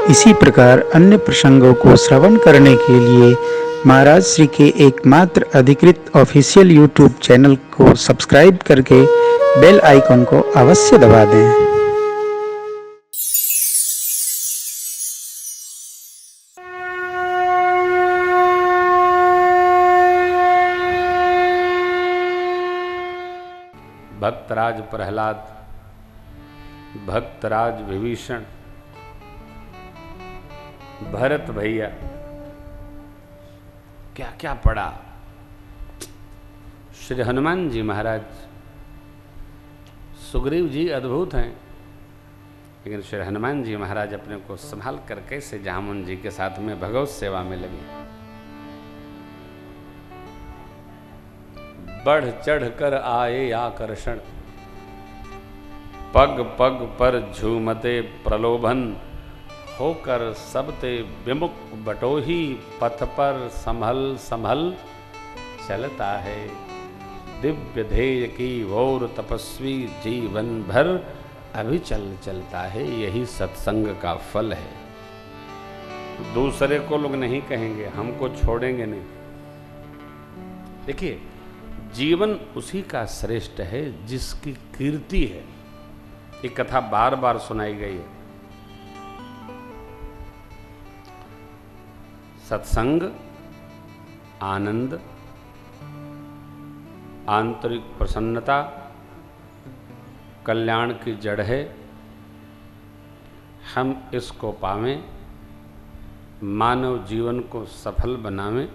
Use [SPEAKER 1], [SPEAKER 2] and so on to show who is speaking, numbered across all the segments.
[SPEAKER 1] इसी प्रकार अन्य प्रसंगों को श्रवण करने के लिए महाराज श्री के एकमात्र अधिकृत ऑफिशियल यूट्यूब चैनल को सब्सक्राइब करके बेल आइकन को अवश्य दबा दें।
[SPEAKER 2] भक्तराज प्रहलाद, भक्तराज विभीषण, भरत भैया, क्या क्या पढ़ा। श्री हनुमान जी महाराज, सुग्रीव जी अद्भुत हैं, लेकिन श्री हनुमान जी महाराज अपने को संभाल कर कैसे जामुन जी के साथ में भगवत सेवा में लगे। बढ़ चढ़ कर आए आकर्षण, पग पग पर झूमते प्रलोभन, होकर सबते विमुख बटोही, पथ पर संभल संभल चलता है। दिव्य ध्येय की ओर तपस्वी जीवन भर अभिचल चलता है। यही सत्संग का फल है। दूसरे को लोग नहीं कहेंगे, हमको छोड़ेंगे नहीं। देखिए, जीवन उसी का श्रेष्ठ है जिसकी कीर्ति है। ये कथा बार बार सुनाई गई है। सत्संग आनंद, आंतरिक प्रसन्नता, कल्याण की जड़ है। हम इसको पावें, मानव जीवन को सफल बनावें,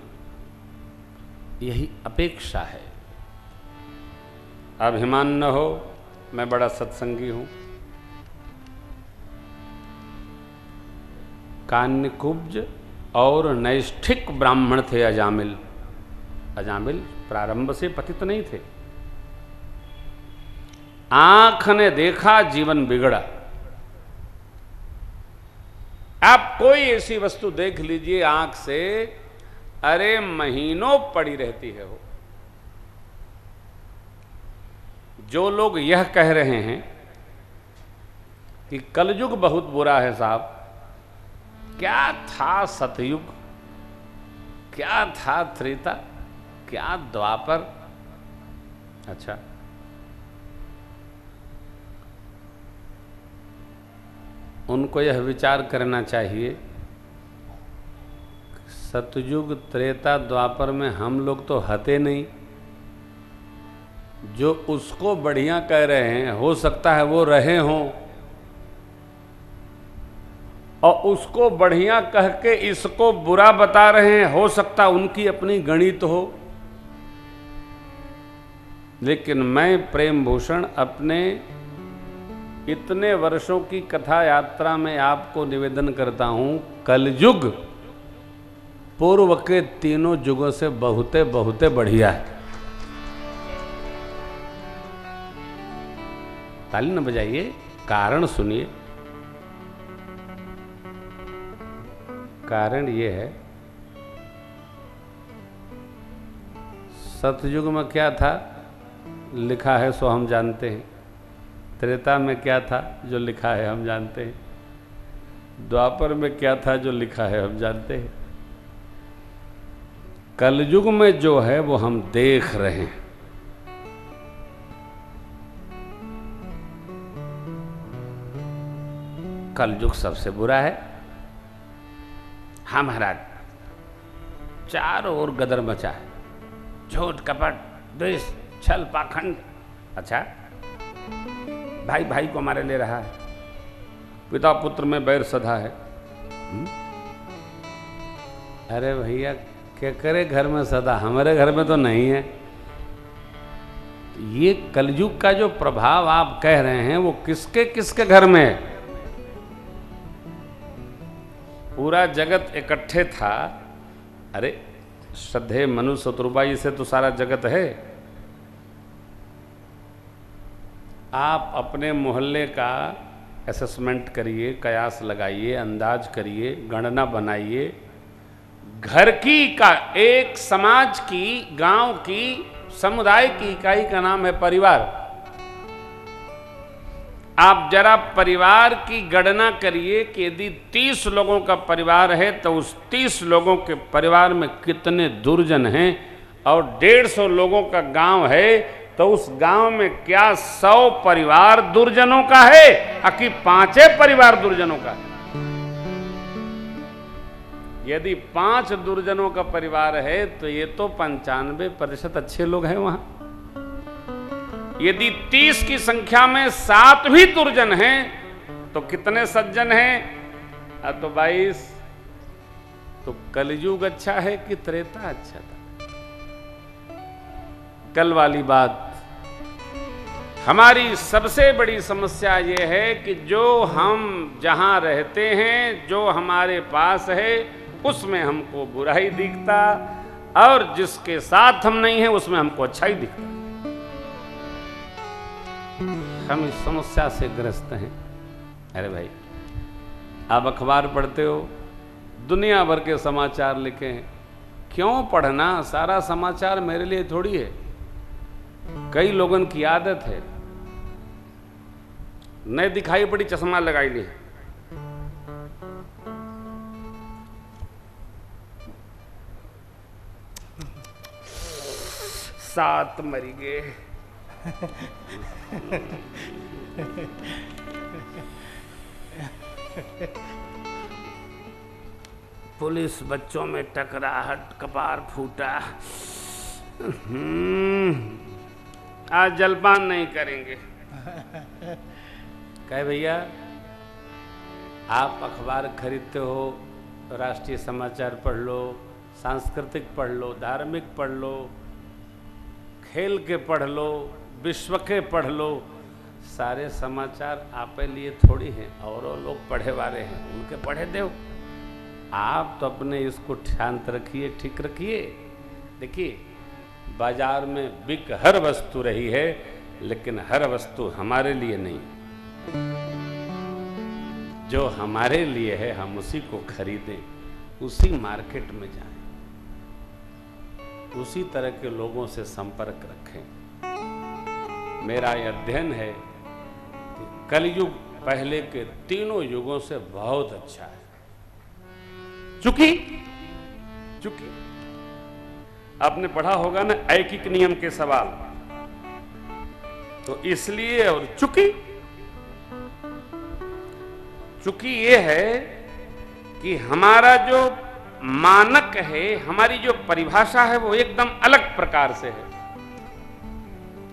[SPEAKER 2] यही अपेक्षा है। अभिमान न हो मैं बड़ा सत्संगी हूं। कान्यकुब्ज और नैष्ठिक ब्राह्मण थे अजामिल। अजामिल प्रारंभ से पतित नहीं थे। आंख ने देखा, जीवन बिगड़ा। आप कोई ऐसी वस्तु देख लीजिए आंख से, अरे महीनों पड़ी रहती है वो। जो लोग यह कह रहे हैं कि कलयुग बहुत बुरा है साहब, क्या था सतयुग, क्या था त्रेता, क्या द्वापर। अच्छा, उनको यह विचार करना चाहिए, सतयुग त्रेता द्वापर में हम लोग तो हते नहीं। जो उसको बढ़िया कह रहे हैं, हो सकता है वो रहे हों, और उसको बढ़िया कह के इसको बुरा बता रहे हैं, हो सकता उनकी अपनी गणित हो। लेकिन मैं प्रेम भूषण अपने इतने वर्षों की कथा यात्रा में आपको निवेदन करता हूं, कलयुग पूर्व के तीनों युगों से बहुते बहुते बढ़िया है। ताली न बजाइए, कारण सुनिए। कारण ये है, सतयुग में क्या था लिखा है सो हम जानते हैं। त्रेता में क्या था जो लिखा है हम जानते हैं। द्वापर में क्या था जो लिखा है हम जानते हैं। कलयुग में जो है वो हम देख रहे हैं। कलयुग सबसे बुरा है। हाँ महाराज, चारों ओर गदर मचा है, झूठ कपट द्वेष छल पाखंड। अच्छा, भाई भाई को मारे ले रहा है, पिता पुत्र में बैर सधा है। अरे भैया क्या करे घर में सदा, हमारे घर में तो नहीं है। ये कलयुग का जो प्रभाव आप कह रहे हैं वो किसके किसके घर में है? पूरा जगत इकट्ठे था। अरे श्रद्धेय मनु शत्रुबाई से तो सारा जगत है। आप अपने मोहल्ले का असेसमेंट करिए, कयास लगाइए, अंदाज करिए, गणना बनाइए। घर की का एक समाज की, गांव की, समुदाय की इकाई का नाम है परिवार। आप जरा परिवार की गणना करिए कि यदि 30 लोगों का परिवार है तो उस 30 लोगों के परिवार में कितने दुर्जन हैं, और 150 लोगों का गांव है तो उस गांव में क्या 100 परिवार दुर्जनों का है, कि 5 परिवार दुर्जनों का है? यदि 5 दुर्जनों का परिवार है तो ये तो 95% अच्छे लोग हैं वहां। यदि 30 की संख्या में 7 भी दुर्जन हैं तो कितने सज्जन हैं? तो 22। तो कलयुग अच्छा है कि त्रेता अच्छा था? कल वाली बात। हमारी सबसे बड़ी समस्या यह है कि जो हम जहां रहते हैं, जो हमारे पास है, उसमें हमको बुराई दिखता, और जिसके साथ हम नहीं हैं उसमें हमको अच्छाई दिखता। हम इस समस्या से ग्रस्त हैं। अरे भाई, आप अखबार पढ़ते हो, दुनिया भर के समाचार लिखे हैं। क्यों पढ़ना? सारा समाचार मेरे लिए थोड़ी है। कई लोगों की आदत है, नहीं दिखाई पड़ी चश्मा लगाई ली। सात मरी गए। पुलिस बच्चों में टकराहट, कपार फूटा। आज जलपान नहीं करेंगे। कहे भैया, आप अखबार खरीदते हो, राष्ट्रीय समाचार पढ़ लो, सांस्कृतिक पढ़ लो, धार्मिक पढ़ लो, खेल के पढ़ लो, विश्व के पढ़ लो, सारे समाचार आप लिए थोड़ी हैं, और लोग पढ़े वाले हैं, उनके पढ़े दो। आप तो अपने इसको शांत रखिए, ठीक रखिए। देखिए, बाजार में बिक हर वस्तु रही है, लेकिन हर वस्तु हमारे लिए नहीं। जो हमारे लिए है हम उसी को खरीदें, उसी मार्केट में जाएं, उसी तरह के लोगों से संपर्क रखें। मेरा यह अध्ययन है कि कलयुग पहले के तीनों युगों से बहुत अच्छा है। चूंकि आपने पढ़ा होगा ना ऐकिक नियम के सवाल, तो इसलिए, और चूंकि ये है कि हमारा जो मानक है, हमारी जो परिभाषा है, वो एकदम अलग प्रकार से है।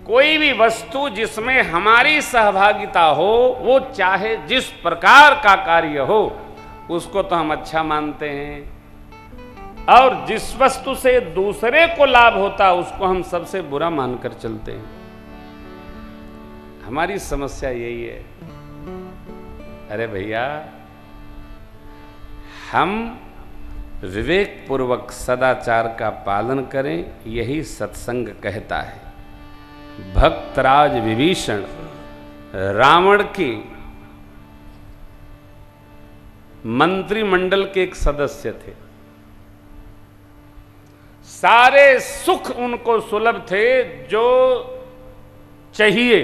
[SPEAKER 2] कोई भी वस्तु जिसमें हमारी सहभागिता हो, वो चाहे जिस प्रकार का कार्य हो, उसको तो हम अच्छा मानते हैं, और जिस वस्तु से दूसरे को लाभ होता उसको हम सबसे बुरा मानकर चलते हैं। हमारी समस्या यही है। अरे भैया, हम विवेक पूर्वक सदाचार का पालन करें, यही सत्संग कहता है। भक्तराज विभीषण रावण के मंत्रिमंडल के एक सदस्य थे। सारे सुख उनको सुलभ थे जो चाहिए।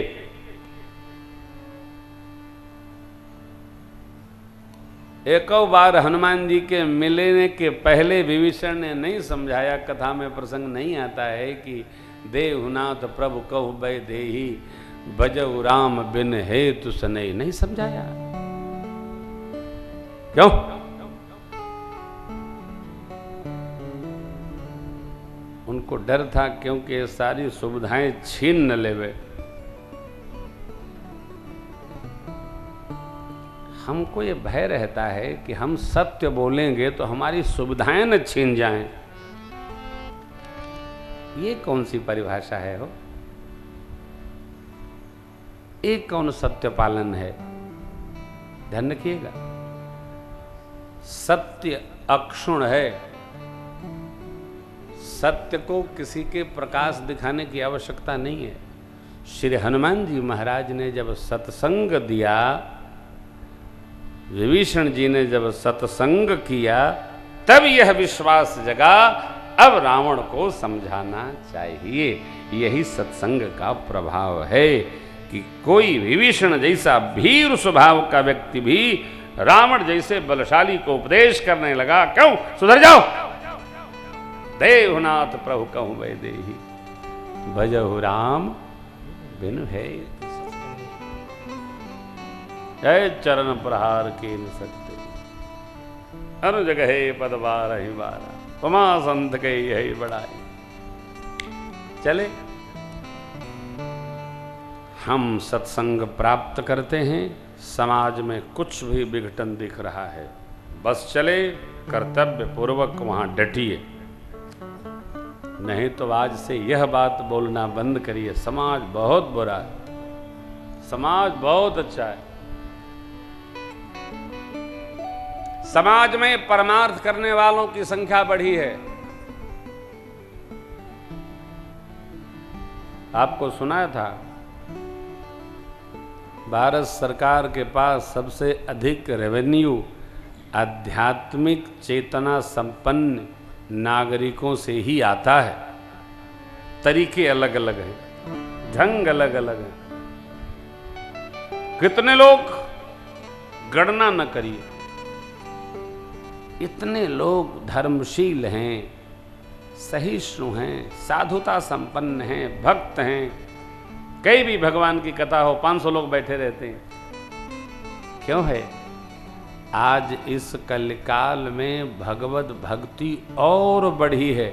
[SPEAKER 2] एक बार हनुमान जी के मिलने के पहले विभीषण ने नहीं समझाया, कथा में प्रसंग नहीं आता है कि देहुनाथ प्रभु कहु बै देही भजऊ राम बिन हेतु सनई, नहीं समझाया। क्यों? उनको डर था, क्योंकि ये सारी सुविधाएं छीन न लेवे। हमको ये भय रहता है कि हम सत्य बोलेंगे तो हमारी सुविधाएं न छीन जाएं। ये कौन सी परिभाषा है हो? ये कौन सत्य पालन है? ध्यान रखिएगा, सत्य अक्षुण है। सत्य को किसी के प्रकाश दिखाने की आवश्यकता नहीं है। श्री हनुमान जी महाराज ने जब सत्संग दिया, विभीषण जी ने जब सत्संग किया, तब यह विश्वास जगा, अब रावण को समझाना चाहिए। यही सत्संग का प्रभाव है कि कोई विभीषण जैसा भीर स्वभाव का व्यक्ति भी रावण जैसे बलशाली को उपदेश करने लगा, क्यों सुधर जाओ, देवनाथ प्रभु कहूं वैदेही, भजहु राम बिनु है जय चरण प्रहार के न सकते, अनुज गहे पद बारहि बारा, पमा संत के यही बढ़ाई। चले हम सत्संग प्राप्त करते हैं, समाज में कुछ भी विघटन दिख रहा है, बस चले कर्तव्य पूर्वक वहां डटिए, नहीं तो आज से यह बात बोलना बंद करिए, समाज बहुत बुरा है, समाज बहुत अच्छा है। समाज में परमार्थ करने वालों की संख्या बढ़ी है। आपको सुनाया था भारत सरकार के पास सबसे अधिक रेवेन्यू आध्यात्मिक चेतना संपन्न नागरिकों से ही आता है। तरीके अलग अलग हैं, ढंग अलग अलग हैं। कितने लोग गणना न करिए, इतने लोग धर्मशील हैं, सहिष्णु हैं, साधुता संपन्न हैं, भक्त हैं। कई भी भगवान की कथा हो 500 लोग बैठे रहते हैं। क्यों है? आज इस कलिकाल में भगवत भक्ति और बढ़ी है।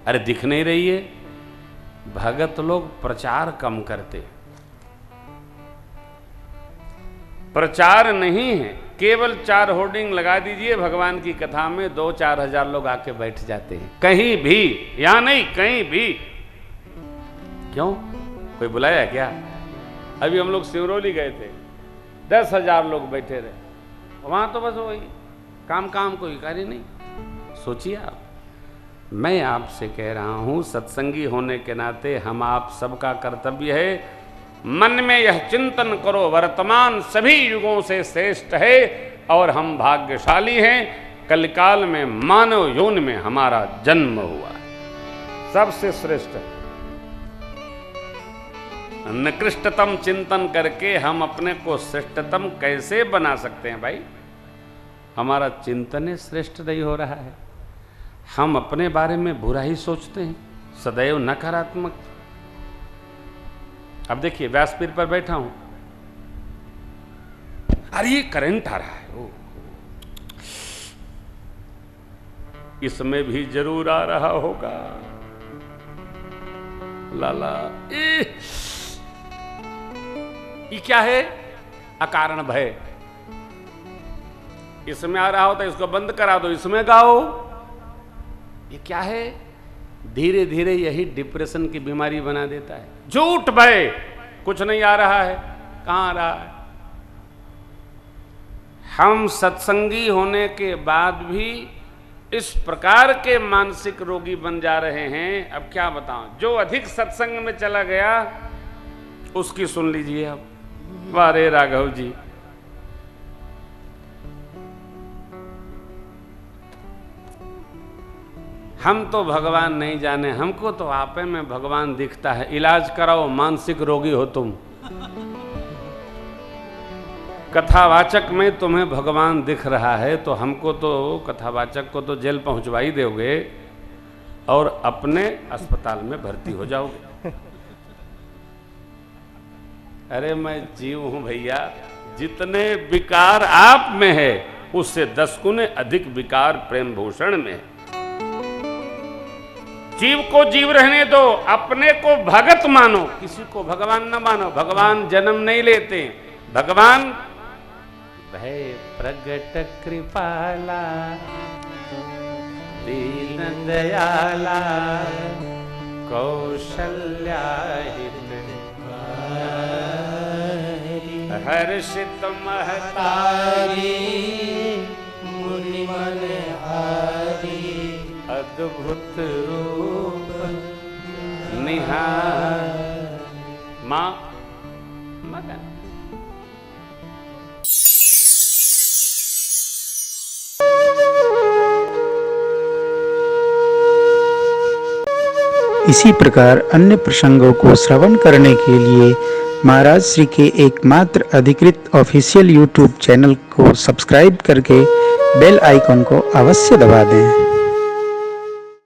[SPEAKER 2] अरे दिख नहीं रही है? भगत लोग प्रचार कम करते, प्रचार नहीं है, केवल 4 होर्डिंग लगा दीजिए भगवान की कथा में 2-4 हजार लोग आके बैठ जाते हैं, कहीं भी, या नहीं कहीं भी। क्यों? कोई बुलाया क्या? अभी हम लोग सिवरोली गए थे, 10,000 लोग बैठे रहे वहां, तो बस वही काम कोई कार्य नहीं। सोचिए आप, मैं आपसे कह रहा हूं, सत्संगी होने के नाते हम आप सबका कर्तव्य है, मन में यह चिंतन करो, वर्तमान सभी युगों से श्रेष्ठ है और हम भाग्यशाली हैं। कलिकाल में मानव योनि में हमारा जन्म हुआ है, सबसे श्रेष्ठ है। निकृष्टतम चिंतन करके हम अपने को श्रेष्ठतम कैसे बना सकते हैं भाई? हमारा चिंतन श्रेष्ठ नहीं हो रहा है, हम अपने बारे में बुरा ही सोचते हैं, सदैव नकारात्मक। अब देखिए, व्यासपीठ पर बैठा हूं, अरे ये करंट आ रहा है, इसमें भी जरूर आ रहा होगा, लाला ये क्या है? अकारण भय। इसमें आ रहा होता, इसको बंद करा दो, इसमें गाओ। ये क्या है? धीरे धीरे यही डिप्रेशन की बीमारी बना देता है। झूठ भय, कुछ नहीं आ रहा है, कहां आ रहा है? हम सत्संगी होने के बाद भी इस प्रकार के मानसिक रोगी बन जा रहे हैं। अब क्या बताऊं, जो अधिक सत्संग में चला गया उसकी सुन लीजिए अब। वारे राघव जी, हम तो भगवान नहीं जाने, हमको तो आपे में भगवान दिखता है। इलाज कराओ, मानसिक रोगी हो तुम। कथावाचक में तुम्हें भगवान दिख रहा है, तो हमको तो, कथावाचक को तो जेल पहुंचवा ही दोगे और अपने अस्पताल में भर्ती हो जाओगे। अरे मैं जीव हूं भैया, जितने विकार आप में है उससे 10 गुने अधिक विकार प्रेम भूषण में है। जीव को जीव रहने दो, अपने को भगत मानो, किसी को भगवान न मानो। भगवान जन्म नहीं लेते, भगवान भय प्रगट कृपाला दीन दयाला कौशल्या हित हर्षित महतारी मुनि मन हारी अद्भुत रूप निहार मां मगन।
[SPEAKER 1] इसी प्रकार अन्य प्रसंगों को श्रवण करने के लिए महाराज श्री के एकमात्र अधिकृत ऑफिशियल यूट्यूब चैनल को सब्सक्राइब करके बेल आइकॉन को अवश्य दबा दें।